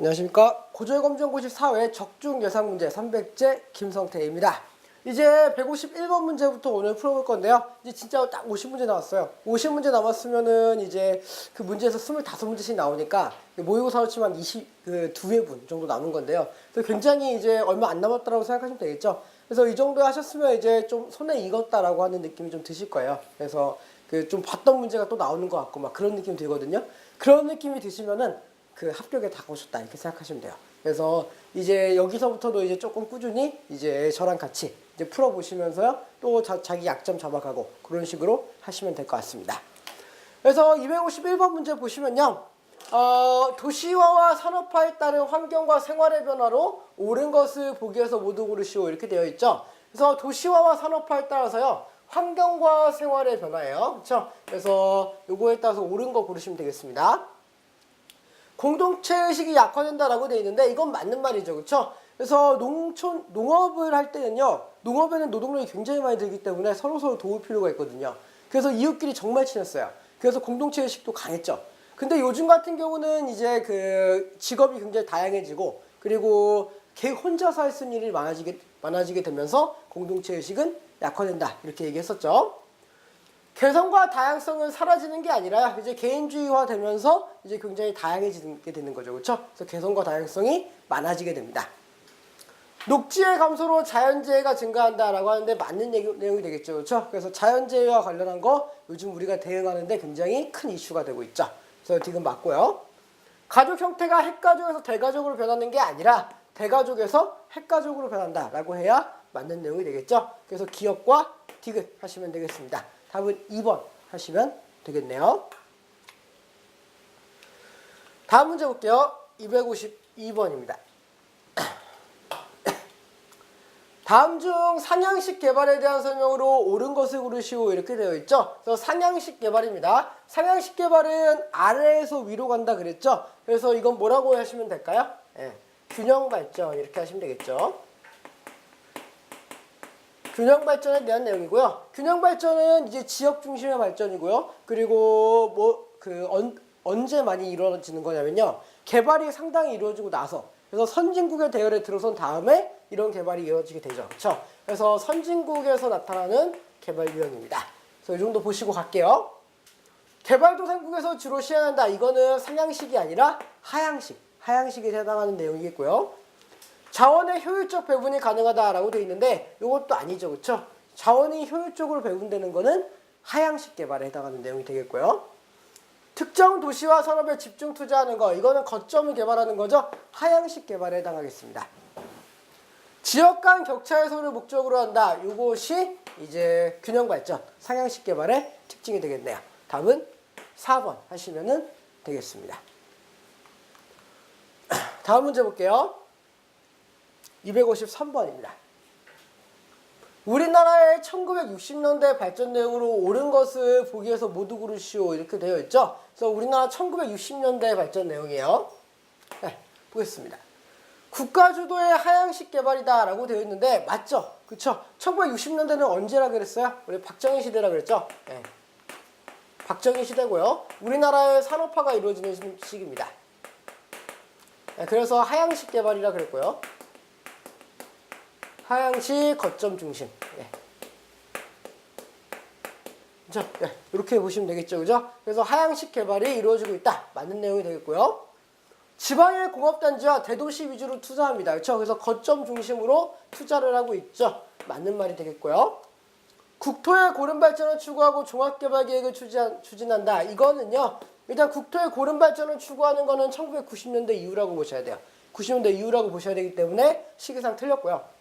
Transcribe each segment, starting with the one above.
안녕하십니까. 고졸검정 94회 적중 예상 문제 300제 김성태입니다. 이제 151번 문제부터 오늘 풀어볼 건데요. 이제 진짜 딱 50문제 나왔어요. 50문제 남았으면은 이제 그 문제에서 25문제씩 나오니까 모의고사로 치면 22회분 정도 남은 건데요. 그래서 굉장히 이제 얼마 안 남았다고 생각하시면 되겠죠. 그래서 이 정도 하셨으면 이제 좀 손에 익었다라고 하는 느낌이 좀 드실 거예요. 그래서 그 좀 봤던 문제가 또 나오는 것 같고 막 그런 느낌이 들거든요. 그런 느낌이 드시면은 그 합격에 다가오셨다 이렇게 생각하시면 돼요. 그래서 이제 여기서부터도 이제 조금 꾸준히 이제 저랑 같이 이제 풀어보시면서요 또 자기 약점 잡아가고 그런 식으로 하시면 될 것 같습니다. 그래서 251번 문제 보시면요, 도시화와 산업화에 따른 환경과 생활의 변화로 옳은 것을 보기에서 모두 고르시오 이렇게 되어 있죠. 그래서 도시화와 산업화에 따라서요 환경과 생활의 변화예요. 그렇죠? 그래서 요거에 따라서 옳은 거 고르시면 되겠습니다. 공동체 의식이 약화된다라고 되어 있는데 이건 맞는 말이죠. 그렇죠? 그래서 농업을 할 때는요. 농업에는 노동력이 굉장히 많이 들기 때문에 서로서로 도울 필요가 있거든요. 그래서 이웃끼리 정말 친했어요. 그래서 공동체 의식도 강했죠. 근데 요즘 같은 경우는 이제 그 직업이 굉장히 다양해지고 그리고 혼자서 할 수 있는 일이 많아지게 되면서 공동체 의식은 약화된다. 이렇게 얘기했었죠. 개성과 다양성은 사라지는 게 아니라 이제 개인주의화 되면서 이제 굉장히 다양해지게 되는 거죠. 그렇죠? 그래서 개성과 다양성이 많아지게 됩니다. 녹지의 감소로 자연재해가 증가한다라고 하는데 맞는 내용이 되겠죠. 그렇죠? 그래서 자연재해와 관련한 거 요즘 우리가 대응하는데 굉장히 큰 이슈가 되고 있죠. 그래서 지금 맞고요. 가족 형태가 핵가족에서 대가족으로 변하는 게 아니라 대가족에서 핵가족으로 변한다라고 해야 맞는 내용이 되겠죠. 그래서 기억과 디귿 하시면 되겠습니다. 답은 2번 하시면 되겠네요. 다음 문제 볼게요. 252번입니다. 다음 중 상향식 개발에 대한 설명으로 옳은 것을 고르시오 이렇게 되어 있죠. 그래서 상향식 개발입니다. 상향식 개발은 아래에서 위로 간다 그랬죠. 그래서 이건 뭐라고 하시면 될까요? 균형 발전 이렇게 하시면 되겠죠. 균형 발전에 대한 내용이고요. 균형 발전은 이제 지역 중심의 발전이고요. 그리고 언제 많이 이루어지는 거냐면요. 개발이 상당히 이루어지고 나서 그래서 선진국의 대열에 들어선 다음에 이런 개발이 이루어지게 되죠. 그렇죠? 그래서 선진국에서 나타나는 개발 유형입니다. 그래서 이 정도 보시고 갈게요. 개발도상국에서 주로 시행한다. 이거는 상향식이 아니라 하향식에 해당하는 내용이겠고요. 자원의 효율적 배분이 가능하다라고 되어 있는데 이것도 아니죠. 그렇죠? 자원이 효율적으로 배분되는 거는 하향식 개발에 해당하는 내용이 되겠고요. 특정 도시와 산업에 집중 투자하는 거 이거는 거점을 개발하는 거죠. 하향식 개발에 해당하겠습니다. 지역 간 격차 해소를 목적으로 한다. 이것이 이제 균형 발전, 상향식 개발의 특징이 되겠네요. 답은 4번 하시면 되겠습니다. 다음 문제 볼게요. 253번입니다. 우리나라의 1960년대 발전 내용으로 옳은 것을 보기에서 모두 고르시오 이렇게 되어 있죠. 그래서 우리나라 1960년대 발전 내용이에요. 보겠습니다. 국가 주도의 하향식 개발이다 라고 되어 있는데 맞죠? 그쵸? 1960년대는 언제라 그랬어요? 우리 박정희 시대라 그랬죠? 박정희 시대고요. 우리나라의 산업화가 이루어지는 시기입니다. 그래서 하향식 개발이라 그랬고요. 하향식 거점 중심. 이렇게 보시면 되겠죠. 그죠? 그래서 하향식 개발이 이루어지고 있다. 맞는 내용이 되겠고요. 지방의 공업단지와 대도시 위주로 투자합니다. 그렇죠? 그래서 거점 중심으로 투자를 하고 있죠. 맞는 말이 되겠고요. 국토의 고른 발전을 추구하고 종합개발계획을 추진한다. 이거는요. 일단 국토의 고른 발전을 추구하는 거는 1990년대 이후라고 보셔야 돼요. 90년대 이후라고 보셔야 되기 때문에 시기상 틀렸고요.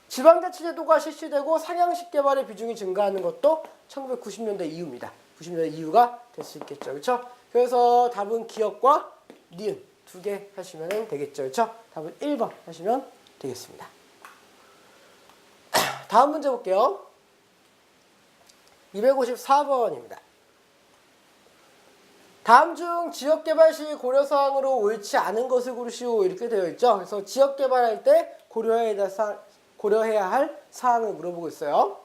지방자치제도가 실시되고 상향식 개발의 비중이 증가하는 것도 1990년대 이후입니다. 90년대 이후가 될 수 있겠죠. 그렇죠? 그래서 답은 기억과 니은 두 개 하시면 되겠죠. 그렇죠? 답은 1번 하시면 되겠습니다. 다음 문제 볼게요. 254번입니다. 다음 중 지역개발 시 고려사항으로 옳지 않은 것을 고르시오 이렇게 되어 있죠. 그래서 지역개발할 때 고려해야 할 사항을 물어보고 있어요.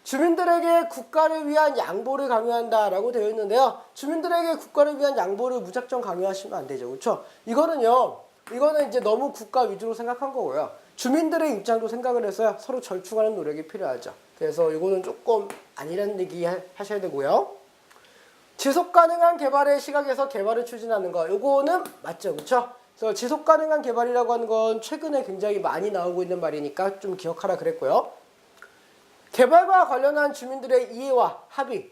주민들에게 국가를 위한 양보를 강요한다라고 되어 있는데요. 주민들에게 국가를 위한 양보를 무작정 강요하시면 안 되죠. 그렇죠? 이거는요. 이거는 이제 너무 국가 위주로 생각한 거고요. 주민들의 입장도 생각을 해서 서로 절충하는 노력이 필요하죠. 그래서 이거는 조금 아니라는 얘기 하셔야 되고요. 지속 가능한 개발의 시각에서 개발을 추진하는 거. 요거는 맞죠. 그렇죠? 그래서 지속 가능한 개발이라고 하는 건 최근에 굉장히 많이 나오고 있는 말이니까 좀 기억하라 그랬고요. 개발과 관련한 주민들의 이해와 합의,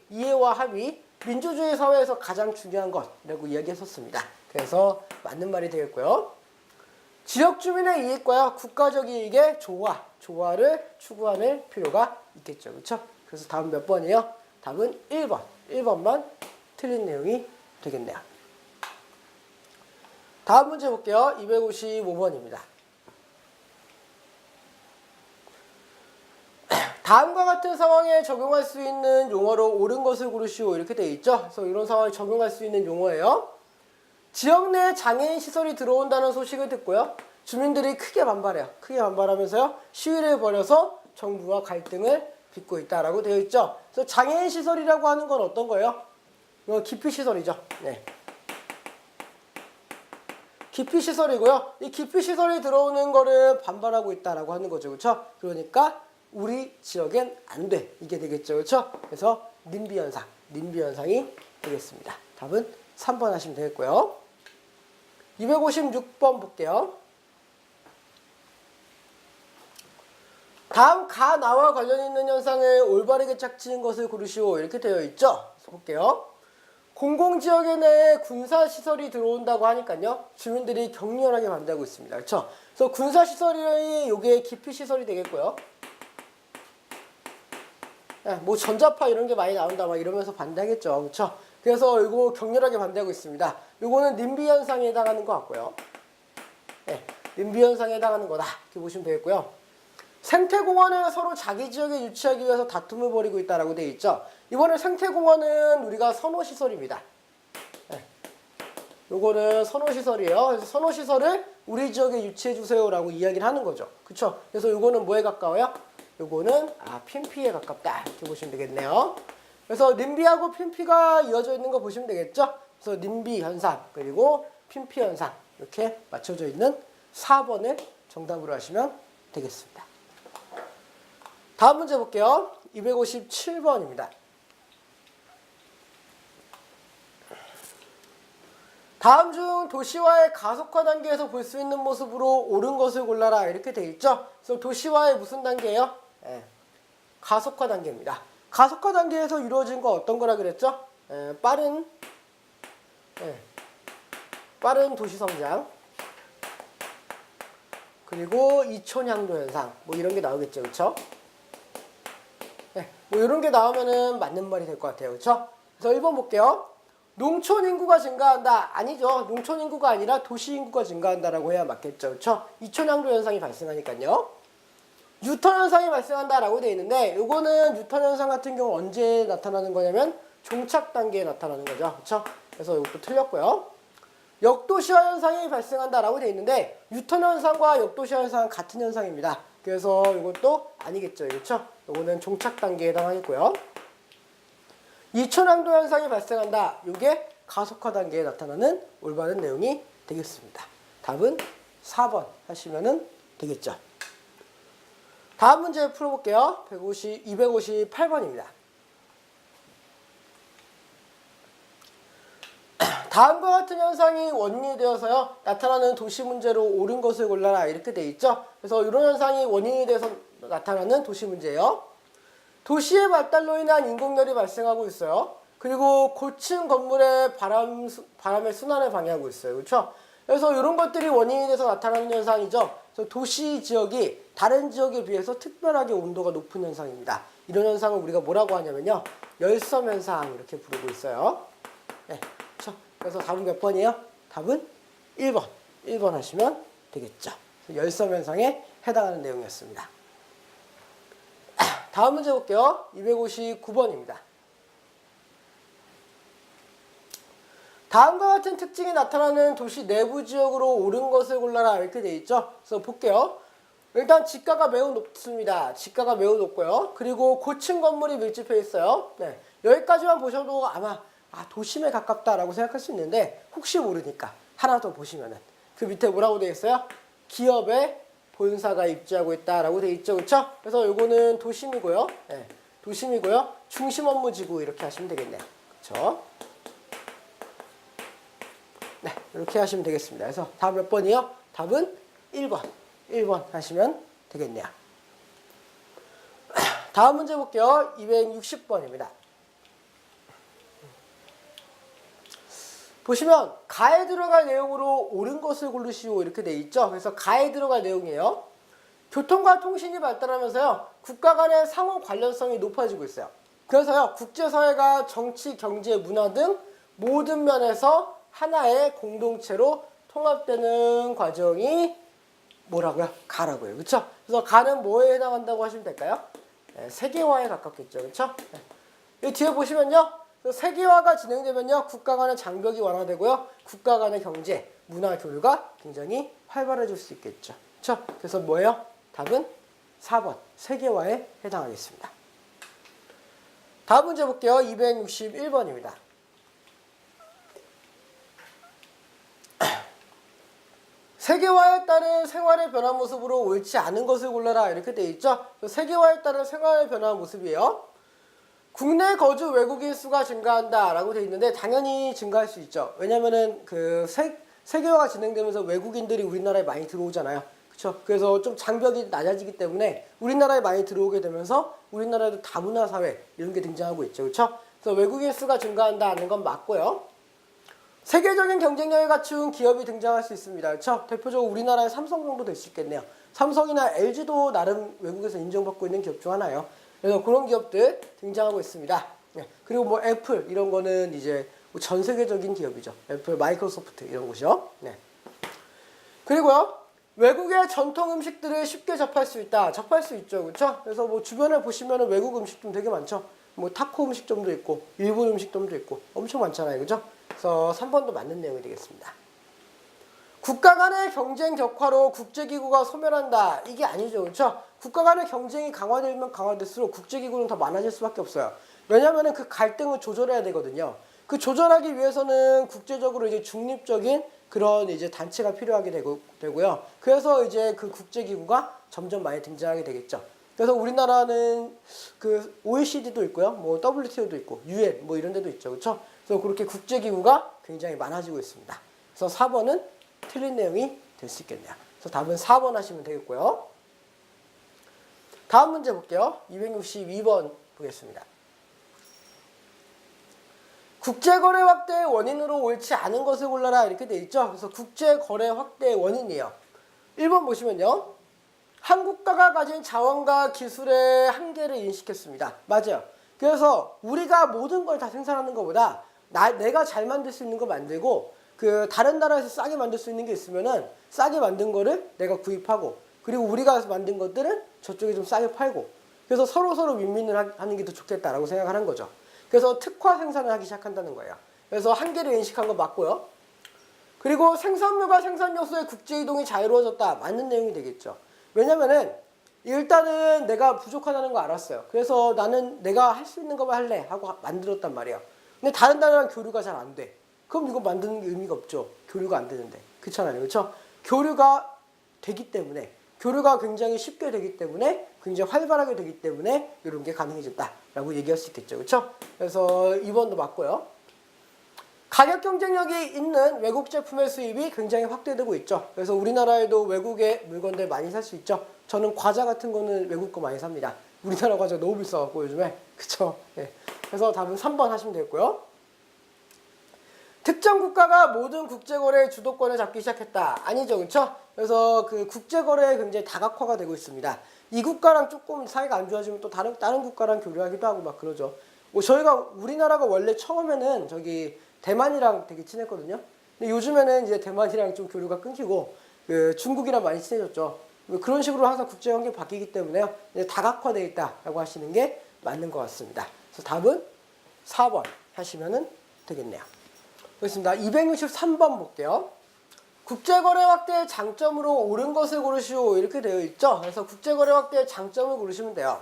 민주주의 사회에서 가장 중요한 것이라고 이야기했었습니다. 그래서 맞는 말이 되겠고요. 지역 주민의 이익과 국가적 이익의 조화를 추구하는 필요가 있겠죠. 그렇죠? 그래서 다음 몇 번이에요? 답은 1번. 1번만 틀린 내용이 되겠네요. 다음 문제 볼게요. 255번입니다. 다음과 같은 상황에 적용할 수 있는 용어로 옳은 것을 고르시오. 이렇게 되어 있죠. 그래서 이런 상황에 적용할 수 있는 용어예요. 지역 내에 장애인 시설이 들어온다는 소식을 듣고요. 주민들이 크게 반발해요. 크게 반발하면서요. 시위를 벌여서 정부와 갈등을 빚고 있다라고 되어 있죠. 그래서 장애인 시설이라고 하는 건 어떤 거예요? 이거 기피 시설이죠. 네. 기피 시설이고요. 이 기피 시설이 들어오는 거를 반발하고 있다라고 하는 거죠. 그렇죠? 그러니까 우리 지역엔 안 돼. 이게 되겠죠. 그렇죠? 그래서 님비 현상이 되겠습니다. 답은 3번 하시면 되겠고요. 256번 볼게요. 다음 가나와 관련 있는 현상을 올바르게 짝지은 것을 고르시오. 이렇게 되어 있죠. 그래서 볼게요. 공공지역 내에 군사시설이 들어온다고 하니까요. 주민들이 격렬하게 반대하고 있습니다. 그렇죠? 그래서 군사시설이 요게 기피시설이 되겠고요. 뭐 전자파 이런 게 많이 나온다 막 이러면서 반대하겠죠. 그렇죠? 그래서 이거 격렬하게 반대하고 있습니다. 이거는 님비 현상에 해당하는 것 같고요. 네, 님비 현상에 해당하는 거다. 이렇게 보시면 되겠고요. 생태공원을 서로 자기 지역에 유치하기 위해서 다툼을 벌이고 있다라고 되어 있죠. 이번에 생태공원은 우리가 선호시설입니다. 네. 요거는 선호시설이에요. 그래서 선호시설을 우리 지역에 유치해주세요라고 이야기를 하는 거죠. 그쵸? 그래서 요거는 뭐에 가까워요? 요거는 핀피에 가깝다. 이렇게 보시면 되겠네요. 그래서 님비하고 핀피가 이어져 있는 거 보시면 되겠죠? 그래서 님비 현상 그리고 핀피 현상 이렇게 맞춰져 있는 4번을 정답으로 하시면 되겠습니다. 다음 문제 볼게요. 257번입니다. 다음 중 도시화의 가속화 단계에서 볼 수 있는 모습으로 옳은 것을 골라라. 이렇게 돼 있죠. 그래서 도시화의 무슨 단계예요? 네. 가속화 단계입니다. 가속화 단계에서 이루어진 거 어떤 거라 그랬죠? 빠른 도시 성장 그리고 이촌향도 현상 뭐 이런 게 나오겠죠. 그렇죠? 네, 뭐 이런 게 나오면은 맞는 말이 될 것 같아요. 그렇죠? 그래서 1번 볼게요. 농촌 인구가 증가한다. 아니죠. 농촌 인구가 아니라 도시 인구가 증가한다라고 해야 맞겠죠. 그렇죠? 이촌향도 현상이 발생하니까요. 뉴턴 현상이 발생한다라고 되어 있는데 이거는 뉴턴 현상 같은 경우 언제 나타나는 거냐면 종착 단계에 나타나는 거죠. 그렇죠? 그래서 이것도 틀렸고요. 역도시화 현상이 발생한다라고 되어 있는데 뉴턴 현상과 역도시화 현상은 같은 현상입니다. 그래서 이것도 아니겠죠. 그렇죠? 이거는 종착 단계에 해당하겠고요. 이촌향도 현상이 발생한다. 이게 가속화 단계에 나타나는 올바른 내용이 되겠습니다. 답은 4번 하시면 되겠죠. 다음 문제 풀어볼게요. 258번입니다. 다음과 같은 현상이 원인이 되어서요. 나타나는 도시 문제로 옳은 것을 골라라. 이렇게 돼 있죠. 그래서 이런 현상이 원인이 돼서 나타나는 도시 문제예요. 도시의 발달로 인한 인공열이 발생하고 있어요. 그리고 고층 건물의 바람의 순환을 방해하고 있어요. 그렇죠? 그래서 이런 것들이 원인이 돼서 나타나는 현상이죠. 그래서 도시 지역이 다른 지역에 비해서 특별하게 온도가 높은 현상입니다. 이런 현상을 우리가 뭐라고 하냐면요. 열섬 현상 이렇게 부르고 있어요. 네, 그렇죠? 그래서 답은 몇 번이에요? 답은 1번. 1번 하시면 되겠죠. 열섬 현상에 해당하는 내용이었습니다. 다음 문제 볼게요. 259번입니다. 다음과 같은 특징이 나타나는 도시 내부 지역으로 옳은 것을 골라라. 이렇게 되어 있죠. 그래서 볼게요. 일단 지가가 매우 높습니다. 지가가 매우 높고요. 그리고 고층 건물이 밀집해 있어요. 네, 여기까지만 보셔도 아마 도심에 가깝다라고 생각할 수 있는데 혹시 모르니까 하나 더 보시면은 그 밑에 뭐라고 되어 있어요? 기업의 본사가 입주하고 있다라고 되어 있죠. 그렇죠? 그래서 요거는 도심이고요. 네, 도심이고요. 중심 업무 지구 이렇게 하시면 되겠네요. 그렇죠? 네, 이렇게 하시면 되겠습니다. 그래서 답 몇 번이요? 답은 1번. 1번 하시면 되겠네요. 다음 문제 볼게요. 260번입니다. 보시면 가에 들어갈 내용으로 옳은 것을 고르시오 이렇게 돼 있죠. 그래서 가에 들어갈 내용이에요. 교통과 통신이 발달하면서요. 국가 간의 상호 관련성이 높아지고 있어요. 그래서요. 국제사회가 정치, 경제, 문화 등 모든 면에서 하나의 공동체로 통합되는 과정이 뭐라고요? 가라고요. 그렇죠? 그래서 가는 뭐에 해당한다고 하시면 될까요? 네, 세계화에 가깝겠죠. 그렇죠? 네. 이 뒤에 보시면요. 세계화가 진행되면요. 국가 간의 장벽이 완화되고요. 국가 간의 경제, 문화 교류가 굉장히 활발해질 수 있겠죠. 그렇죠? 그래서 뭐예요? 답은 4번. 세계화에 해당하겠습니다. 다음 문제 볼게요. 261번입니다. 세계화에 따른 생활의 변화 모습으로 옳지 않은 것을 골라라 이렇게 되어 있죠. 세계화에 따른 생활의 변화 모습이에요. 국내 거주 외국인 수가 증가한다 라고 되어 있는데 당연히 증가할 수 있죠. 왜냐면은 그 세계화가 진행되면서 외국인들이 우리나라에 많이 들어오잖아요. 그렇죠? 그래서 좀 장벽이 낮아지기 때문에 우리나라에 많이 들어오게 되면서 우리나라에도 다문화 사회 이런 게 등장하고 있죠. 그렇죠? 그래서 외국인 수가 증가한다는 건 맞고요. 세계적인 경쟁력을 갖춘 기업이 등장할 수 있습니다. 그렇죠? 대표적으로 우리나라의 삼성 정도 될 수 있겠네요. 삼성이나 LG도 나름 외국에서 인정받고 있는 기업 중 하나예요. 그래서 그런 기업들 등장하고 있습니다. 네. 그리고 뭐 애플 이런 거는 이제 전 세계적인 기업이죠. 애플, 마이크로소프트 이런 곳이요. 네. 그리고요. 외국의 전통 음식들을 쉽게 접할 수 있다. 접할 수 있죠. 그렇죠? 그래서 뭐 주변에 보시면은 외국 음식점 되게 많죠. 뭐 타코 음식점도 있고 일본 음식점도 있고 엄청 많잖아요. 그죠? 그래서 3번도 맞는 내용이 되겠습니다. 국가 간의 경쟁 격화로 국제기구가 소멸한다. 이게 아니죠. 그렇죠? 국가 간의 경쟁이 강화되면 강화될수록 국제기구는 더 많아질 수밖에 없어요. 왜냐하면 그 갈등을 조절해야 되거든요. 그 조절하기 위해서는 국제적으로 이제 중립적인 그런 이제 단체가 필요하게 되고요. 그래서 이제 그 국제기구가 점점 많이 등장하게 되겠죠. 그래서 우리나라는 그 OECD도 있고요. 뭐 WTO도 있고 UN 뭐 이런 데도 있죠. 그렇죠? 그래서 그렇게 국제기구가 굉장히 많아지고 있습니다. 그래서 4번은 틀린 내용이 될 수 있겠네요. 그래서 답은 4번 하시면 되겠고요. 다음 문제 볼게요. 262번 보겠습니다. 국제거래 확대의 원인으로 옳지 않은 것을 골라라 이렇게 돼 있죠. 그래서 국제거래 확대의 원인이에요. 1번 보시면요. 한 국가가 가진 자원과 기술의 한계를 인식했습니다. 맞아요. 그래서 우리가 모든 걸 다 생산하는 것보다 내가 잘 만들 수 있는 거 만들고 그 다른 나라에서 싸게 만들 수 있는 게 있으면은 싸게 만든 거를 내가 구입하고 그리고 우리가 만든 것들은 저쪽에 좀 싸게 팔고 그래서 서로 윈윈을 하는 게 더 좋겠다라고 생각하는 거죠. 그래서 특화 생산을 하기 시작한다는 거예요. 그래서 한계를 인식한 거 맞고요. 그리고 생산물과 생산 요소의 국제 이동이 자유로워졌다. 맞는 내용이 되겠죠. 왜냐면은 일단은 내가 부족하다는 거 알았어요. 그래서 나는 내가 할 수 있는 것만 할래 하고 만들었단 말이에요. 근데 다른 나라랑 교류가 잘 안 돼. 그럼 이거 만드는 게 의미가 없죠. 교류가 안 되는데. 그렇잖아요. 그렇죠? 교류가 되기 때문에 교류가 굉장히 쉽게 되기 때문에 굉장히 활발하게 되기 때문에 이런 게 가능해졌다라고 얘기할 수 있겠죠. 그렇죠? 그래서 2번도 맞고요. 가격 경쟁력이 있는 외국 제품의 수입이 굉장히 확대되고 있죠. 그래서 우리나라에도 외국의 물건들 많이 살 수 있죠. 저는 과자 같은 거는 외국 거 많이 삽니다. 우리나라 과자 너무 비싸갖고 요즘에. 그쵸? 네. 그래서 답은 3번 하시면 되고요. 특정 국가가 모든 국제거래의 주도권을 잡기 시작했다. 아니죠. 그렇죠? 그래서 그 국제거래에 굉장히 다각화가 되고 있습니다. 이 국가랑 조금 사이가 안 좋아지면 또 다른 국가랑 교류하기도 하고 막 그러죠. 뭐 저희가 우리나라가 원래 처음에는 저기 대만이랑 되게 친했거든요. 근데 요즘에는 이제 대만이랑 좀 교류가 끊기고 그 중국이랑 많이 친해졌죠. 그런 식으로 항상 국제 관계가 바뀌기 때문에요. 다각화되어 있다라고 하시는 게 맞는 것 같습니다. 그래서 답은 4번 하시면 되겠네요. 그렇습니다. 263번 볼게요. 국제거래 확대의 장점으로 옳은 것을 고르시오 이렇게 되어 있죠. 그래서 국제거래 확대의 장점을 고르시면 돼요.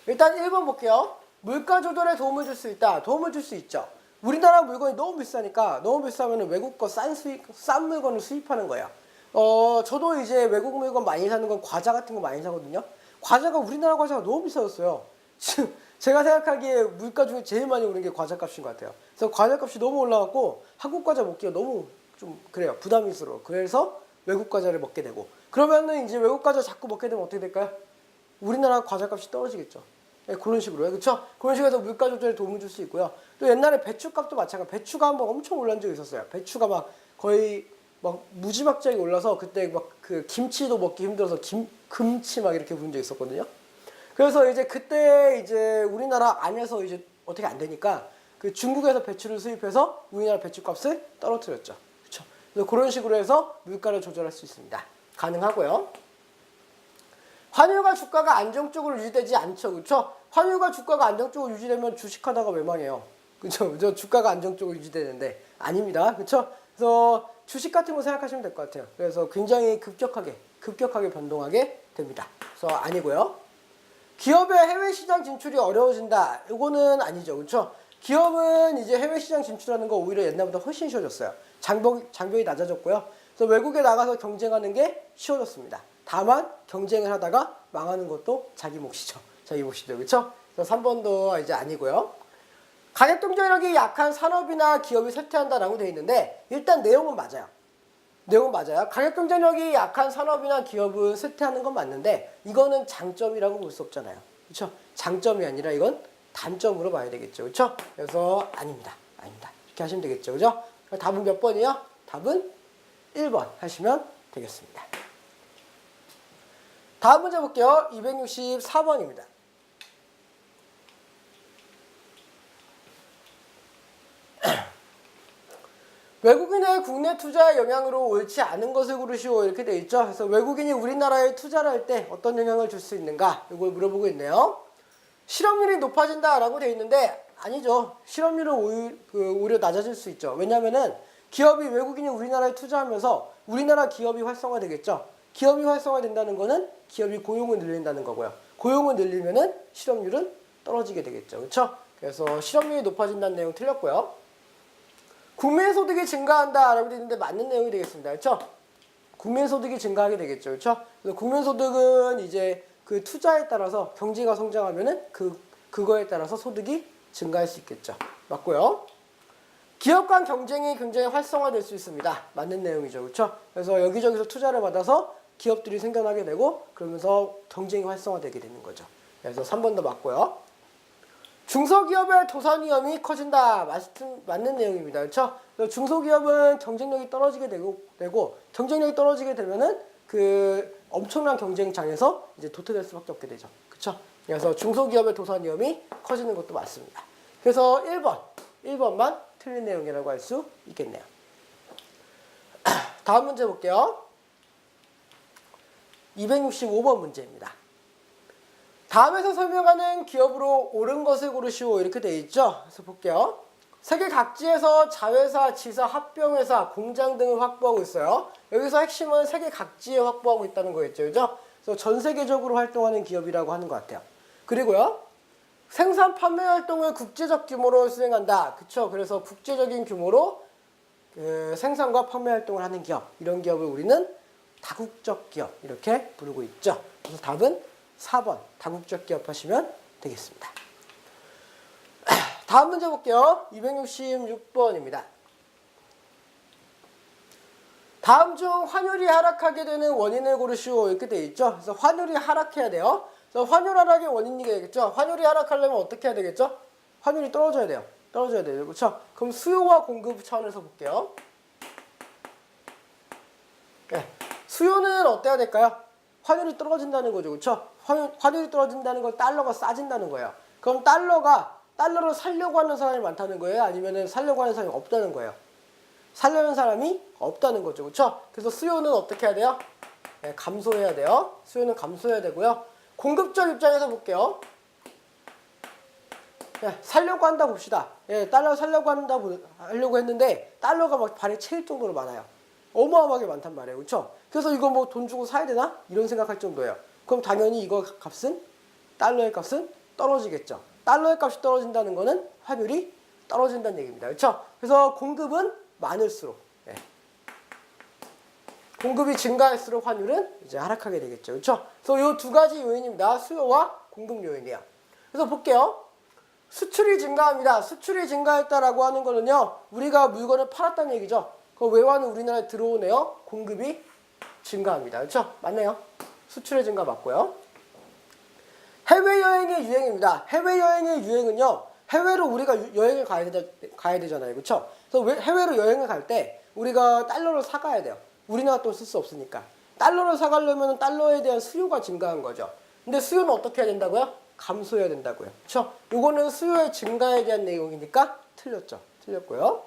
일단 1번 볼게요. 물가 조절에 도움을 줄 수 있다. 도움을 줄 수 있죠. 우리나라 물건이 너무 비싸니까 너무 비싸면 외국 거 싼 물건을 수입하는 거예요. 저도 이제 외국 물건 많이 사는 건 과자 같은 거 많이 사거든요. 과자가 우리나라 과자가 너무 비싸졌어요. 지금 제가 생각하기에 물가 중에 제일 많이 오른 게 과자 값인 것 같아요. 그래서 과자 값이 너무 올라갔고 한국 과자 먹기가 너무 좀 그래요. 부담스러워. 그래서 외국 과자를 먹게 되고 그러면은 이제 외국 과자 자꾸 먹게 되면 어떻게 될까요? 우리나라 과자 값이 떨어지겠죠. 네, 그런 식으로요. 그렇죠? 그런 식으로 해서 물가 조절에 도움을 줄 수 있고요. 또 옛날에 배추값도 마찬가지. 배추가 한번 엄청 올란 적이 있었어요. 배추가 막 거의 막 무지막지하게 올라서 그때 막 그 김치도 먹기 힘들어서 금치 막 이렇게 부른 적 있었거든요. 그래서 이제 그때 이제 우리나라 안에서 이제 어떻게 안 되니까 그 중국에서 배추를 수입해서 우리나라 배추값을 떨어뜨렸죠. 그렇죠? 그래서 그런 식으로 해서 물가를 조절할 수 있습니다. 가능하고요. 환율과 주가가 안정적으로 유지되지 않죠. 그렇죠? 환율과 주가가 안정적으로 유지되면 주식하다가 왜 망해요? 그렇죠? 저 주가가 안정적으로 유지되는데 아닙니다. 그렇죠? 그래서 주식 같은 거 생각하시면 될 것 같아요. 그래서 굉장히 급격하게 변동하게 됩니다. 그래서 아니고요. 기업의 해외 시장 진출이 어려워진다. 이거는 아니죠. 그렇죠? 기업은 이제 해외 시장 진출하는 거 오히려 옛날보다 훨씬 쉬워졌어요. 장벽이 낮아졌고요. 그래서 외국에 나가서 경쟁하는 게 쉬워졌습니다. 다만 경쟁을 하다가 망하는 것도 자기 몫이죠. 자기 몫이죠. 그렇죠? 그래서 3번도 이제 아니고요. 가격 경쟁력이 약한 산업이나 기업이 쇠퇴한다라고 되어 있는데 일단 내용은 맞아요. 내용은 맞아요. 가격 경쟁력이 약한 산업이나 기업은 쇠퇴하는 건 맞는데 이거는 장점이라고 볼 수 없잖아요. 그렇죠? 장점이 아니라 이건 단점으로 봐야 되겠죠. 그렇죠? 그래서 아닙니다. 아닙니다. 이렇게 하시면 되겠죠. 그죠? 답은 몇 번이요? 답은 1번 하시면 되겠습니다. 다음 문제 볼게요. 264번입니다. 외국인의 국내 투자의 영향으로 옳지 않은 것을 고르시오 이렇게 되어 있죠. 그래서 외국인이 우리나라에 투자를 할 때 어떤 영향을 줄 수 있는가 이걸 물어보고 있네요. 실업률이 높아진다라고 되어 있는데 아니죠. 실업률은 오히려 낮아질 수 있죠. 왜냐하면은 기업이 외국인이 우리나라에 투자하면서 우리나라 기업이 활성화되겠죠. 기업이 활성화된다는 거는 기업이 고용을 늘린다는 거고요. 고용을 늘리면은 실업률은 떨어지게 되겠죠. 그렇죠? 그래서 실업률이 높아진다는 내용 틀렸고요. 국민소득이 증가한다라고 되어 있는데 맞는 내용이 되겠습니다. 그렇죠? 국민소득이 증가하게 되겠죠. 그렇죠? 그래서 국민소득은 이제 그 투자에 따라서 경제가 성장하면은 그거에 따라서 소득이 증가할 수 있겠죠. 맞고요. 기업 간 경쟁이 굉장히 활성화될 수 있습니다. 맞는 내용이죠. 그렇죠? 그래서 여기저기서 투자를 받아서 기업들이 생겨나게 되고 그러면서 경쟁이 활성화되게 되는 거죠. 그래서 3번도 맞고요. 중소기업의 도산 위험이 커진다. 맞는 내용입니다. 그렇죠? 중소기업은 경쟁력이 떨어지게 되고 경쟁력이 떨어지게 되면은 그 엄청난 경쟁장에서 이제 도태될 수밖에 없게 되죠. 그렇죠? 그래서 중소기업의 도산 위험이 커지는 것도 맞습니다. 그래서 1번만 틀린 내용이라고 할 수 있겠네요. 다음 문제 볼게요. 265번 문제입니다. 다음에서 설명하는 기업으로 옳은 것을 고르시오 이렇게 되어 있죠. 그래서 볼게요. 세계 각지에서 자회사, 지사, 합병회사, 공장 등을 확보하고 있어요. 여기서 핵심은 세계 각지에 확보하고 있다는 거겠죠. 그죠? 그래서 전 세계적으로 활동하는 기업이라고 하는 것 같아요. 그리고요. 생산 판매 활동을 국제적 규모로 수행한다. 그쵸? 그래서 국제적인 규모로 생산과 판매 활동을 하는 기업. 이런 기업을 우리는 다국적 기업 이렇게 부르고 있죠. 그래서 답은 4번 다국적 기업 하시면 되겠습니다. 다음 문제 볼게요. 266번입니다. 다음 중 환율이 하락하게 되는 원인을 고르시오 이렇게 되어 있죠. 그래서 환율이 하락해야 돼요. 그래서 환율 하락의 원인이 되겠죠. 환율이 하락하려면 어떻게 해야 되겠죠? 환율이 떨어져야 돼요. 떨어져야 돼요. 그렇죠? 그럼 수요와 공급 차원에서 볼게요. 네. 수요는 어때야 될까요? 환율이 떨어진다는 거죠. 그렇죠? 환율이 떨어진다는 건 달러가 싸진다는 거예요. 그럼 달러를 살려고 하는 사람이 많다는 거예요? 아니면 살려고 하는 사람이 없다는 거예요? 살려는 사람이 없다는 거죠. 그렇죠? 그래서 수요는 어떻게 해야 돼요? 네, 감소해야 돼요. 수요는 감소해야 되고요. 공급적 입장에서 볼게요. 네, 살려고 한다 봅시다. 예, 달러 살려고 하려고 했는데 달러가 막 발에 채일 정도로 많아요. 어마어마하게 많단 말이에요. 그렇죠? 그래서 이거 뭐 돈 주고 사야 되나? 이런 생각할 정도예요. 그럼 당연히 이거 값은 달러의 값은 떨어지겠죠. 달러의 값이 떨어진다는 거는 환율이 떨어진다는 얘기입니다. 그렇죠? 그래서 공급은 많을수록 공급이 증가할수록 환율은 이제 하락하게 되겠죠. 그렇죠? 그래서 이 두 가지 요인입니다. 수요와 공급 요인이에요. 그래서 볼게요. 수출이 증가합니다. 수출이 증가했다라고 하는 거는요. 우리가 물건을 팔았다는 얘기죠. 그 외환은 우리나라에 들어오네요. 공급이 증가합니다. 그렇죠? 맞네요. 수출의 증가 맞고요. 해외여행의 유행입니다. 해외여행의 유행은요. 해외로 우리가 여행을 가야 되잖아요. 그렇죠? 그래서 해외로 여행을 갈 때 우리가 달러를 사가야 돼요. 우리나라 돈 쓸 수 없으니까. 달러를 사가려면 달러에 대한 수요가 증가한 거죠. 근데 수요는 어떻게 해야 된다고요? 감소해야 된다고요. 그렇죠? 이거는 수요의 증가에 대한 내용이니까 틀렸죠. 틀렸고요.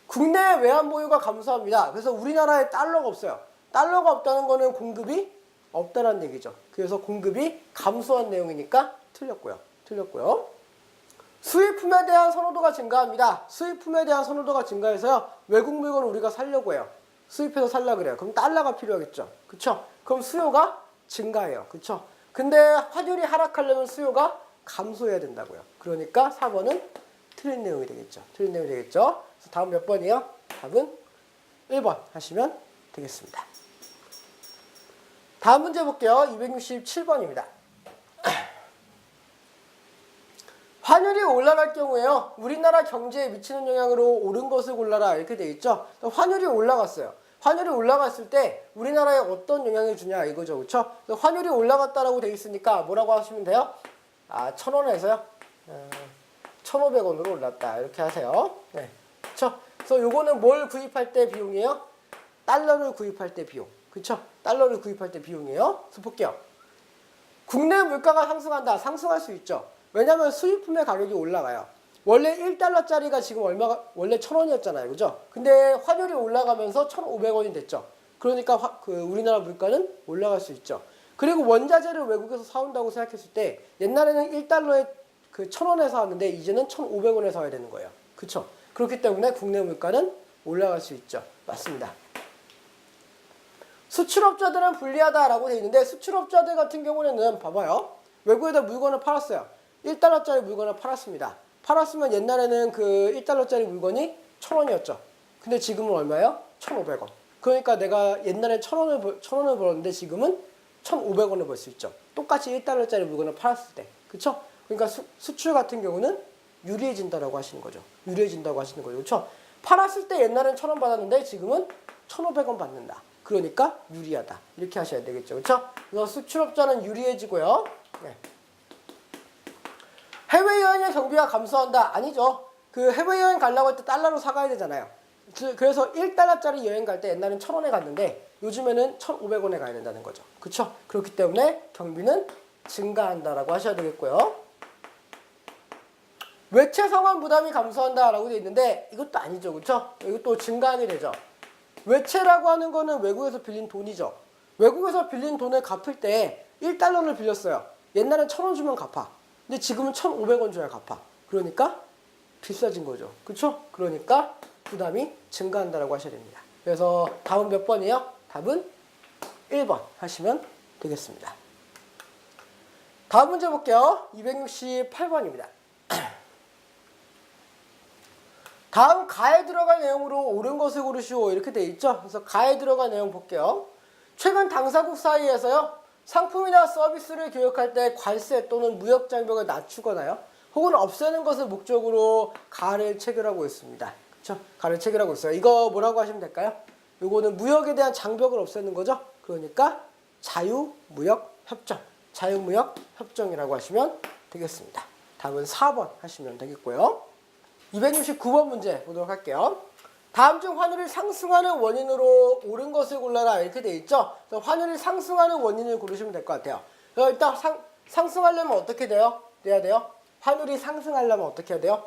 국내 외환 보유가 감소합니다. 그래서 우리나라에 달러가 없어요. 달러가 없다는 거는 공급이 없다는 얘기죠. 그래서 공급이 감소한 내용이니까 틀렸고요. 틀렸고요. 수입품에 대한 선호도가 증가합니다. 수입품에 대한 선호도가 증가해서요. 외국 물건을 우리가 사려고 해요. 수입해서 살려고 그래요. 그럼 달러가 필요하겠죠. 그쵸? 그럼 수요가 증가해요. 그쵸? 근데 환율이 하락하려면 수요가 감소해야 된다고요. 그러니까 4번은 틀린 내용이 되겠죠. 틀린 내용이 되겠죠. 그래서 다음 몇 번이요? 답은 1번 하시면 되겠습니다. 다음 문제 볼게요. 267번입니다. 환율이 올라갈 경우에요. 우리나라 경제에 미치는 영향으로 옳은 것을 골라라 이렇게 돼 있죠. 환율이 올라갔어요. 환율이 올라갔을 때 우리나라에 어떤 영향을 주냐 이거죠. 그렇죠? 환율이 올라갔다라고 돼 있으니까 뭐라고 하시면 돼요? 1,000원에서요. 1,500원으로 올랐다. 이렇게 하세요. 네. 그렇죠? 그래서 요거는 뭘 구입할 때 비용이에요? 달러를 구입할 때 비용. 그렇죠? 달러를 구입할 때 비용이에요. 그래서 볼게요. 국내 물가가 상승한다. 상승할 수 있죠. 왜냐면 수입품의 가격이 올라가요. 원래 1달러짜리가 지금 얼마가 원래 1,000원이었잖아요. 그죠? 근데 환율이 올라가면서 1,500원이 됐죠. 그러니까 우리나라 물가는 올라갈 수 있죠. 그리고 원자재를 외국에서 사온다고 생각했을 때 옛날에는 1달러에 1,000원에 사왔는데 이제는 1,500원에 사야 되는 거예요. 그렇죠? 그렇기 때문에 국내 물가는 올라갈 수 있죠. 맞습니다. 수출업자들은 불리하다라고 되어 있는데 수출업자들 같은 경우에는 봐봐요. 외국에다 물건을 팔았어요. 1달러짜리 물건을 팔았습니다. 팔았으면 옛날에는 그 1달러짜리 물건이 1,000원이었죠. 근데 지금은 얼마예요? 1,500원. 그러니까 내가 옛날에 1,000원을 벌었는데 지금은 1,500원을 벌 수 있죠. 똑같이 1달러짜리 물건을 팔았을 때. 그쵸? 그러니까 수출 같은 경우는 유리해진다라고 하시는 거죠. 유리해진다고 하시는 거죠. 그쵸? 팔았을 때 옛날엔 1,000원 받았는데 지금은 1,500원 받는다. 그러니까 유리하다. 이렇게 하셔야 되겠죠. 그쵸? 그래서 수출업자는 유리해지고요. 네. 해외여행의 경비가 감소한다. 아니죠. 그 해외여행 가려고 할 때 달러로 사가야 되잖아요. 그래서 1달러짜리 여행 갈 때 옛날엔 1,000원에 갔는데 요즘에는 1,500원에 가야 된다는 거죠. 그쵸? 그렇기 때문에 경비는 증가한다라고 하셔야 되겠고요. 외채 상환 부담이 감소한다라고 되어 있는데 이것도 아니죠. 그쵸? 이것도 증가하게 되죠. 외채라고 하는 거는 외국에서 빌린 돈이죠. 외국에서 빌린 돈을 갚을 때 1달러를 빌렸어요. 옛날엔 1,000원 주면 갚아. 근데 지금은 1,500원 줘야 갚아. 그러니까 비싸진 거죠. 그쵸? 그러니까 부담이 증가한다라고 하셔야 됩니다. 그래서 답은 몇 번이에요? 답은 1번 하시면 되겠습니다. 다음 문제 볼게요. 268번입니다. 다음 가에 들어갈 내용으로 옳은 것을 고르시오 이렇게 돼 있죠. 그래서 가에 들어갈 내용 볼게요. 최근 당사국 사이에서요. 상품이나 서비스를 교역할 때 관세 또는 무역 장벽을 낮추거나요. 혹은 없애는 것을 목적으로 가를 체결하고 있습니다. 그렇죠? 가를 체결하고 있어요. 이거 뭐라고 하시면 될까요? 이거는 무역에 대한 장벽을 없애는 거죠. 그러니까 자유무역협정. 자유무역협정이라고 하시면 되겠습니다. 답은 4번 하시면 되겠고요. 269번 문제 보도록 할게요. 다음 중 환율이 상승하는 원인으로 옳은 것을 골라라 이렇게 돼 있죠. 그래서 환율이 상승하는 원인을 고르시면 될 것 같아요. 일단 상승하려면 어떻게 돼야 돼요? 환율이 상승하려면 어떻게 해야 돼요?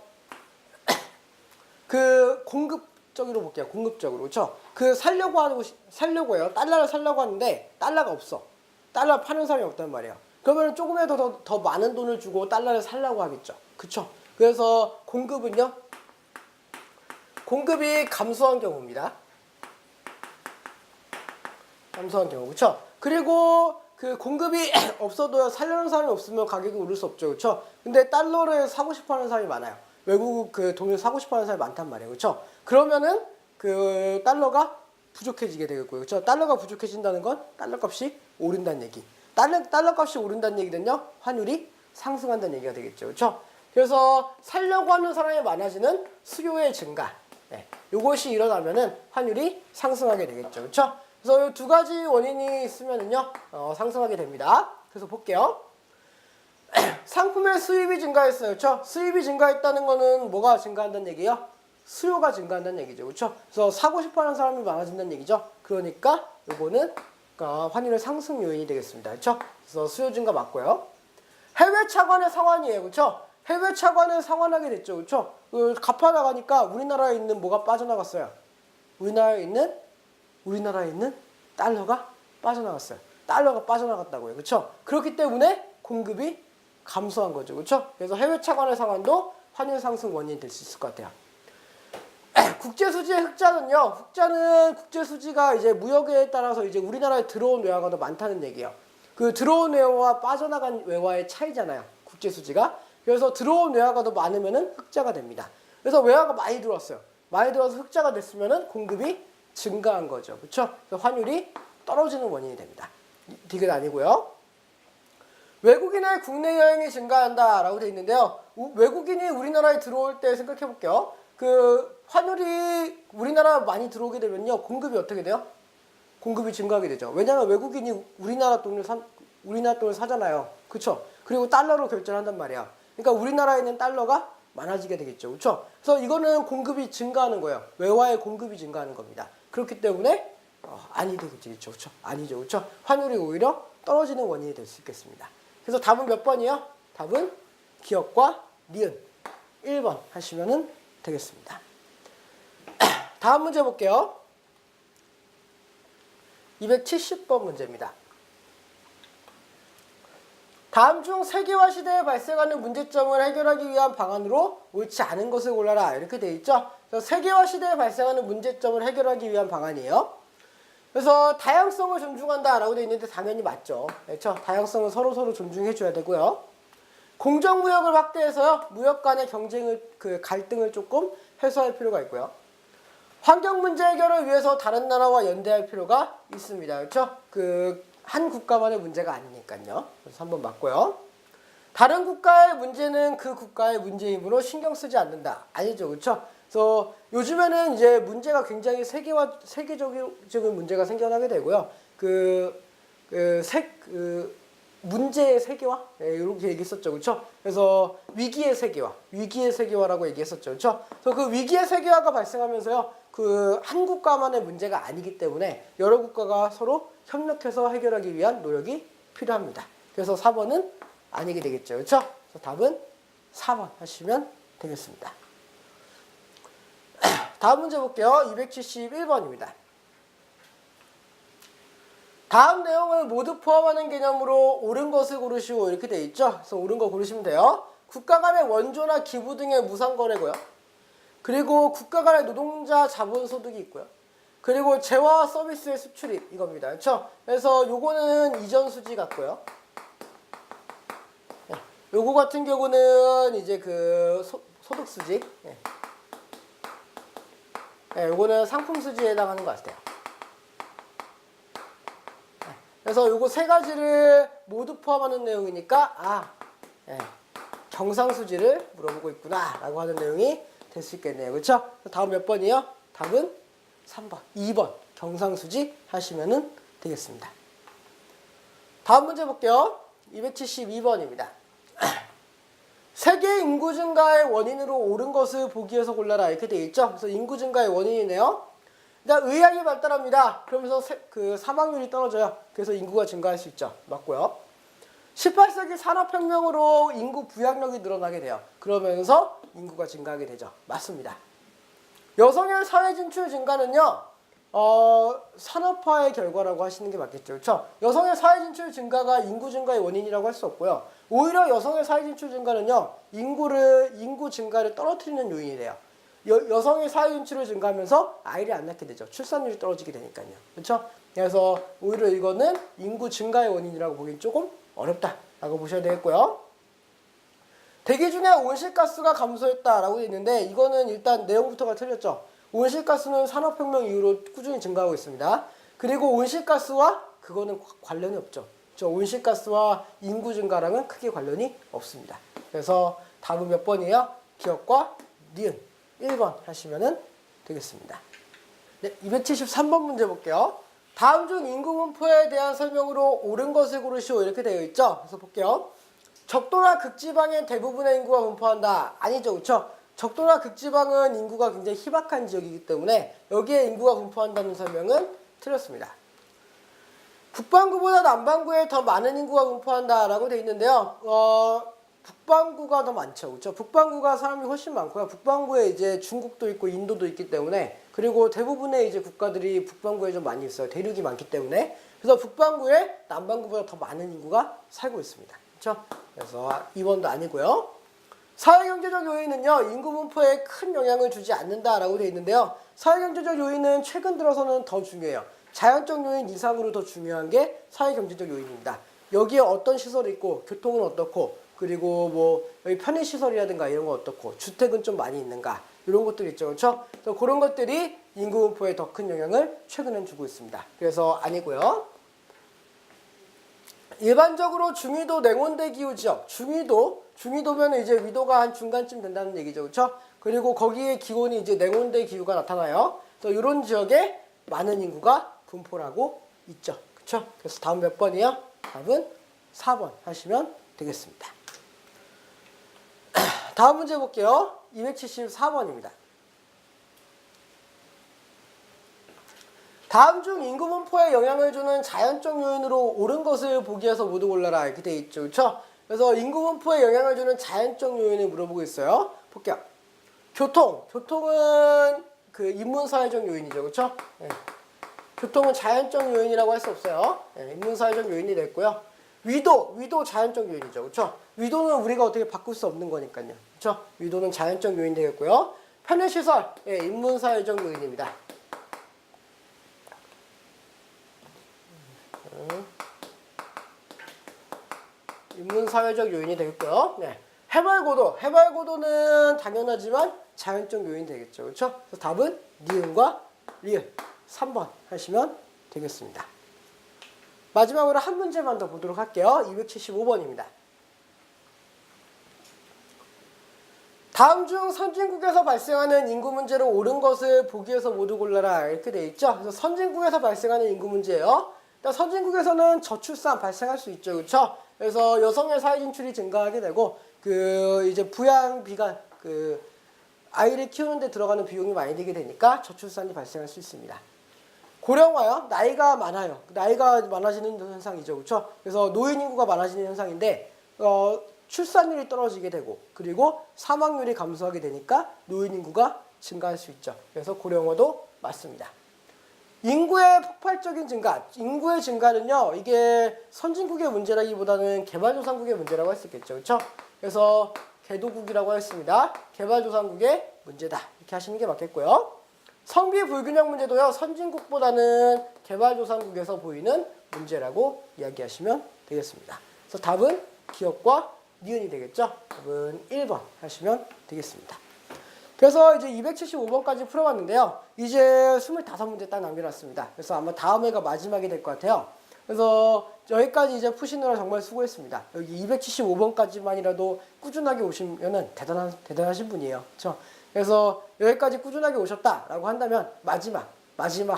그 공급적으로 볼게요. 공급적으로. 그렇죠? 살려고 해요. 달러를 살려고 하는데 달러가 없어. 달러 파는 사람이 없단 말이에요. 그러면 조금이라도 더 많은 돈을 주고 달러를 살려고 하겠죠. 그렇죠? 그래서 공급은요. 공급이 감소한 경우입니다. 감소한 경우. 그렇죠? 그리고 그 공급이 없어도요. 살려는 사람이 없으면 가격이 오를 수 없죠. 그렇죠? 근데 달러를 사고 싶어 하는 사람이 많아요. 외국 그 돈을 사고 싶어 하는 사람이 많단 말이에요. 그렇죠? 그러면은 그 달러가 부족해지게 되겠고요. 그렇죠? 달러가 부족해진다는 건 달러 값이 오른다는 얘기. 달러 값이 오른다는 얘기는요. 환율이 상승한다는 얘기가 되겠죠. 그렇죠? 그래서 살려고 하는 사람이 많아지는 수요의 증가. 이것이 일어나면은 환율이 상승하게 되겠죠. 그렇죠? 그래서 이 두 가지 원인이 있으면은요. 상승하게 됩니다. 그래서 볼게요. 상품의 수입이 증가했어요. 그렇죠? 수입이 증가했다는 거는 뭐가 증가한다는 얘기예요? 수요가 증가한다는 얘기죠. 그렇죠? 그래서 사고 싶어 하는 사람이 많아진다는 얘기죠. 그러니까 이거는 환율의 상승 요인이 되겠습니다. 그렇죠? 그래서 수요 증가 맞고요. 해외 차관의 상환이에요. 그렇죠? 해외 차관을 상환하게 됐죠. 그렇죠? 갚아 나가니까 우리나라에 있는 뭐가 빠져나갔어요. 우리나라에 있는 달러가 빠져나갔어요. 달러가 빠져나갔다고요. 그렇죠? 그렇기 때문에 공급이 감소한 거죠. 그렇죠? 그래서 해외 차관의 상환도 환율 상승 원인이 될 수 있을 것 같아요. 국제수지의 흑자는요. 흑자는 국제수지가 이제 무역에 따라서 이제 우리나라에 들어온 외화가 더 많다는 얘기예요. 그 들어온 외화와 빠져나간 외화의 차이잖아요. 국제수지가. 그래서 들어온 외화가 더 많으면은 흑자가 됩니다. 그래서 외화가 많이 들어왔어요. 많이 들어와서 흑자가 됐으면은 공급이 증가한 거죠. 그렇죠? 그래서 환율이 떨어지는 원인이 됩니다. 디귿 아니고요. 외국인의 국내 여행이 증가한다라고 되어 있는데요. 외국인이 우리나라에 들어올 때 생각해 볼게요. 그 환율이 우리나라 많이 들어오게 되면요. 공급이 어떻게 돼요? 공급이 증가하게 되죠. 왜냐하면 외국인이 우리나라 돈을 사잖아요. 그렇죠? 그리고 달러로 결제를 한단 말이야. 그러니까 우리나라에 있는 달러가 많아지게 되겠죠. 그렇죠? 그래서 이거는 공급이 증가하는 거예요. 외화의 공급이 증가하는 겁니다. 그렇기 때문에 아니 되겠죠. 그렇죠? 아니죠. 그렇죠? 환율이 오히려 떨어지는 원인이 될 수 있겠습니다. 그래서 답은 몇 번이요? 답은 기역과 니은 1번 하시면 되겠습니다. 다음 문제 볼게요. 270번 문제입니다. 다음 중 세계화 시대에 발생하는 문제점을 해결하기 위한 방안으로 옳지 않은 것을 골라라. 이렇게 되어 있죠. 그래서 세계화 시대에 발생하는 문제점을 해결하기 위한 방안이에요. 그래서 다양성을 존중한다라고 되어 있는데 당연히 맞죠. 그렇죠? 다양성을 서로 존중해 줘야 되고요. 공정무역을 확대해서요. 무역 간의 갈등을 조금 해소할 필요가 있고요. 환경 문제 해결을 위해서 다른 나라와 연대할 필요가 있습니다. 그렇죠? 한 국가만의 문제가 아니니까요. 그래서 한번 맞고요. 다른 국가의 문제는 그 국가의 문제이므로 신경 쓰지 않는다. 아니죠. 그렇죠? 그래서 요즘에는 이제 문제가 굉장히 세계적인 문제가 생겨나게 되고요. 문제의 세계화? 네, 이렇게 얘기했었죠. 그렇죠? 그래서 위기의 세계화라고 얘기했었죠. 그렇죠? 그래서 그 위기의 세계화가 발생하면서요. 한 국가만의 문제가 아니기 때문에 여러 국가가 서로 협력해서 해결하기 위한 노력이 필요합니다. 그래서 4번은 아니게 되겠죠. 그렇죠? 그래서 답은 4번 하시면 되겠습니다. 다음 문제 볼게요. 271번입니다. 다음 내용을 모두 포함하는 개념으로 옳은 것을 고르시오. 이렇게 되어 있죠. 그래서 옳은 거 고르시면 돼요. 국가 간의 원조나 기부 등의 무상거래고요. 그리고 국가 간의 노동자 자본소득이 있고요. 그리고 재화와 서비스의 수출입 이겁니다. 그렇죠? 그래서 요거는 이전 수지 같고요. 요거 같은 경우는 이제 소득 수지. 요거는 상품 수지에 해당하는 것 같아요. 그래서 요거 세 가지를 모두 포함하는 내용이니까 경상수지를 물어보고 있구나 라고 하는 내용이 될 수 있겠네요. 그렇죠? 다음 몇 번이요? 답은 3번, 2번 경상수지 하시면 되겠습니다. 다음 문제 볼게요. 272번입니다. 세계 인구 증가의 원인으로 옳은 것을 보기 위해서 골라라 이렇게 되어 있죠. 그래서 인구 증가의 원인이네요. 일단 의학이 발달합니다. 그러면서 사망률이 떨어져요. 그래서 인구가 증가할 수 있죠. 맞고요. 18세기 산업혁명으로 인구 부양력이 늘어나게 돼요. 그러면서 인구가 증가하게 되죠. 맞습니다. 여성의 사회 진출 증가는요. 산업화의 결과라고 하시는 게 맞겠죠. 그렇죠? 여성의 사회 진출 증가가 인구 증가의 원인이라고 할 수 없고요. 오히려 여성의 사회 진출 증가는요. 인구 증가를 떨어뜨리는 요인이 돼요. 여성의 사회 진출을 증가하면서 아이를 안 낳게 되죠. 출산율이 떨어지게 되니까요. 그렇죠? 그래서 오히려 이거는 인구 증가의 원인이라고 보기엔 조금 어렵다라고 보셔야 되겠고요. 대기 중에 온실가스가 감소했다라고 되어 있는데 이거는 일단 내용부터가 틀렸죠. 온실가스는 산업혁명 이후로 꾸준히 증가하고 있습니다. 그리고 온실가스와 그거는 관련이 없죠. 저 온실가스와 인구 증가랑은 크게 관련이 없습니다. 그래서 답은 몇 번이에요? 기억과 니은 1번 하시면 되겠습니다. 네, 273번 문제 볼게요. 다음 중 인구 분포에 대한 설명으로 옳은 것을 고르시오 이렇게 되어 있죠. 그래서 볼게요. 적도나 극지방의 대부분의 인구가 분포한다. 아니죠. 그렇죠? 적도나 극지방은 인구가 굉장히 희박한 지역이기 때문에 여기에 인구가 분포한다는 설명은 틀렸습니다. 북반구보다 남반구에 더 많은 인구가 분포한다라고 되어 있는데요. 북반구가 더 많죠. 그렇죠? 북반구가 사람이 훨씬 많고요. 북반구에 이제 중국도 있고 인도도 있기 때문에 그리고 대부분의 이제 국가들이 북반구에 좀 많이 있어요. 대륙이 많기 때문에. 그래서 북반구에 남반구보다 더 많은 인구가 살고 있습니다. 그렇죠? 그래서 2번도 아니고요. 사회경제적 요인은요. 인구 분포에 큰 영향을 주지 않는다라고 되어 있는데요. 사회경제적 요인은 최근 들어서는 더 중요해요. 자연적 요인 이상으로 더 중요한 게 사회경제적 요인입니다. 여기에 어떤 시설이 있고 교통은 어떻고 그리고 뭐 여기 편의시설이라든가 이런 거 어떻고 주택은 좀 많이 있는가 이런 것들이 있죠. 그렇죠? 그래서 그런 것들이 인구 분포에 더 큰 영향을 최근엔 주고 있습니다. 그래서 아니고요. 일반적으로 중위도 냉온대 기후 지역, 중위도면 이제 위도가 한 중간쯤 된다는 얘기죠. 그렇죠? 그리고 거기에 기온이 이제 냉온대 기후가 나타나요. 그래서 이런 지역에 많은 인구가 분포라고 있죠. 그렇죠? 그래서 다음 몇 번이요? 답은 4번 하시면 되겠습니다. 다음 문제 볼게요. 274번입니다. 다음 중 인구 분포에 영향을 주는 자연적 요인으로 옳은 것을 보기에서 모두 골라라 이렇게 돼 있죠. 그렇죠? 그래서 인구 분포에 영향을 주는 자연적 요인을 물어보고 있어요. 볼게요. 교통은 그 인문사회적 요인이죠. 그렇죠? 네. 교통은 자연적 요인이라고 할 수 없어요. 네, 인문사회적 요인이 됐고요. 위도 자연적 요인이죠. 그렇죠? 위도는 우리가 어떻게 바꿀 수 없는 거니까요. 그렇죠? 위도는 자연적 요인이 되겠고요. 편의시설, 예, 인문사회적 요인입니다. 인문사회적 요인이 되겠고요. 네. 해발고도는 당연하지만 자연적 요인이 되겠죠. 그렇죠? 그래서 답은 니은과 리을 3번 하시면 되겠습니다. 마지막으로 한 문제만 더 보도록 할게요. 275번입니다. 다음 중 선진국에서 발생하는 인구 문제로 옳은 것을 보기에서 모두 골라라 이렇게 되어 있죠. 그래서 선진국에서 발생하는 인구 문제예요. 일단 선진국에서는 저출산 발생할 수 있죠. 그렇죠? 그래서 여성의 사회 진출이 증가하게 되고 그 이제 부양비가 그 아이를 키우는 데 들어가는 비용이 많이 들게 되니까 저출산이 발생할 수 있습니다. 고령화요. 나이가 많아요. 나이가 많아지는 현상이죠. 그렇죠? 그래서 노인 인구가 많아지는 현상인데 출산율이 떨어지게 되고 그리고 사망률이 감소하게 되니까 노인 인구가 증가할 수 있죠. 그래서 고령화도 맞습니다. 인구의 폭발적인 증가. 인구의 증가는요. 이게 선진국의 문제라기보다는 개발도상국의 문제라고 할 수 있겠죠. 그렇죠? 그래서 개도국이라고 했습니다. 개발도상국의 문제다. 이렇게 하시는 게 맞겠고요. 성비 불균형 문제도요. 선진국보다는 개발도상국에서 보이는 문제라고 이야기하시면 되겠습니다. 그래서 답은 기업과 니은이 되겠죠. 답은 1번 하시면 되겠습니다. 그래서 이제 275번까지 풀어봤는데요. 이제 25문제 딱 남겨놨습니다. 그래서 아마 다음 해가 마지막이 될 것 같아요. 그래서 여기까지 이제 푸시느라 정말 수고했습니다. 여기 275번까지만이라도 꾸준하게 오시면은 대단하신 분이에요. 그렇죠? 그래서 여기까지 꾸준하게 오셨다라고 한다면 마지막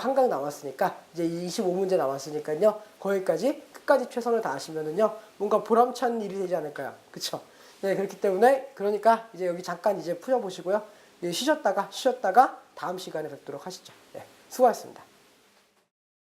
한강 남았으니까 이제 25문제 남았으니까요. 거기까지 끝까지 최선을 다하시면은요. 뭔가 보람찬 일이 되지 않을까요? 그렇죠? 네, 그렇기 때문에 그러니까 이제 여기 잠깐 이제 풀어보시고요. 쉬셨다가 다음 시간에 뵙도록 하시죠. 네, 수고하셨습니다.